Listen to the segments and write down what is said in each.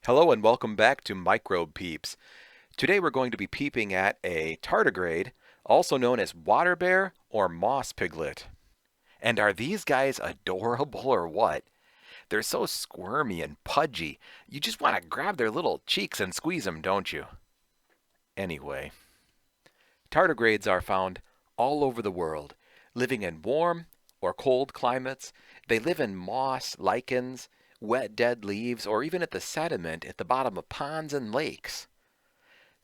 Hello and welcome back to Microbe Peeps. Today we're going to be peeping at a tardigrade, also known as water bear or moss piglet. And are these guys adorable or what? They're so squirmy and pudgy. You just want to grab their little cheeks and squeeze them, don't you? Anyway, tardigrades are found all over the world, living in warm or cold climates. They live in moss, lichens, wet dead leaves, or even at the sediment at the bottom of ponds and lakes.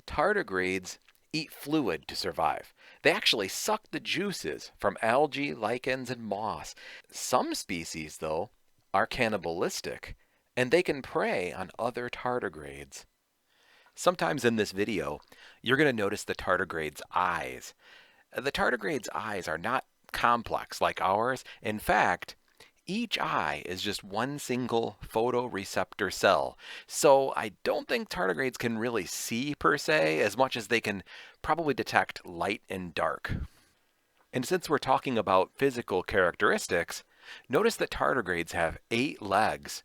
Tardigrades eat fluid to survive. They actually suck the juices from algae, lichens, and moss. Some species, though, are cannibalistic, and they can prey on other tardigrades. Sometimes in this video, you're going to notice the tardigrade's eyes. The tardigrade's eyes are not complex like ours. In fact, each eye is just one single photoreceptor cell. So I don't think tardigrades can really see per se as much as they can probably detect light and dark. And since we're talking about physical characteristics, notice that tardigrades have 8 legs.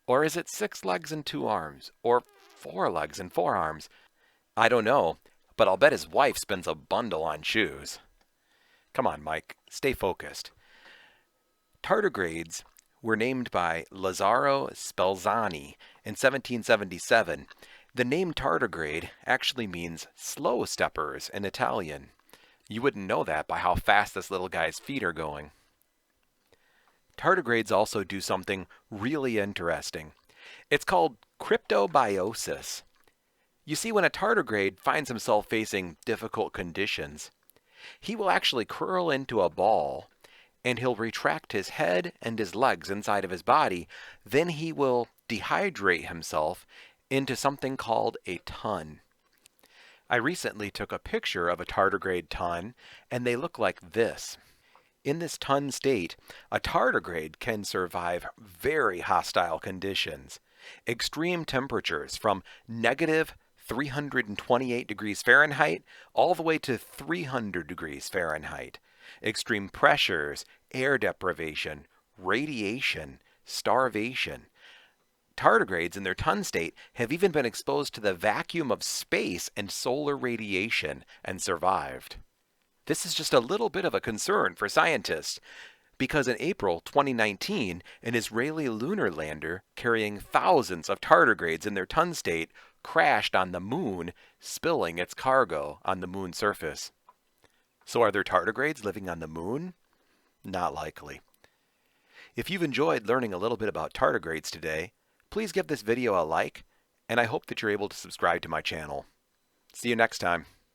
Or is it 6 legs and 2 arms? Or 4 legs and 4 arms? I don't know, but I'll bet his wife spends a bundle on shoes. Come on, Mike, stay focused. Tardigrades were named by Lazzaro Spalzani in 1777. The name tardigrade actually means slow steppers in Italian. You wouldn't know that by how fast this little guy's feet are going. Tardigrades also do something really interesting. It's called cryptobiosis. You see, when a tardigrade finds himself facing difficult conditions, he will actually curl into a ball and he'll retract his head and his legs inside of his body. Then he will dehydrate himself into something called a ton. I recently took a picture of a tardigrade ton, and they look like this. In this ton state, a tardigrade can survive very hostile conditions. Extreme temperatures from negative 328 degrees Fahrenheit all the way to 300 degrees Fahrenheit. Extreme pressures, air deprivation, radiation, starvation. Tardigrades in their ton state have even been exposed to the vacuum of space and solar radiation and survived. This is just a little bit of a concern for scientists, because in April 2019, an Israeli lunar lander carrying thousands of tardigrades in their ton state crashed on the moon, spilling its cargo on the moon's surface. So are there tardigrades living on the moon? Not likely. If you've enjoyed learning a little bit about tardigrades today, please give this video a like, and I hope that you're able to subscribe to my channel. See you next time.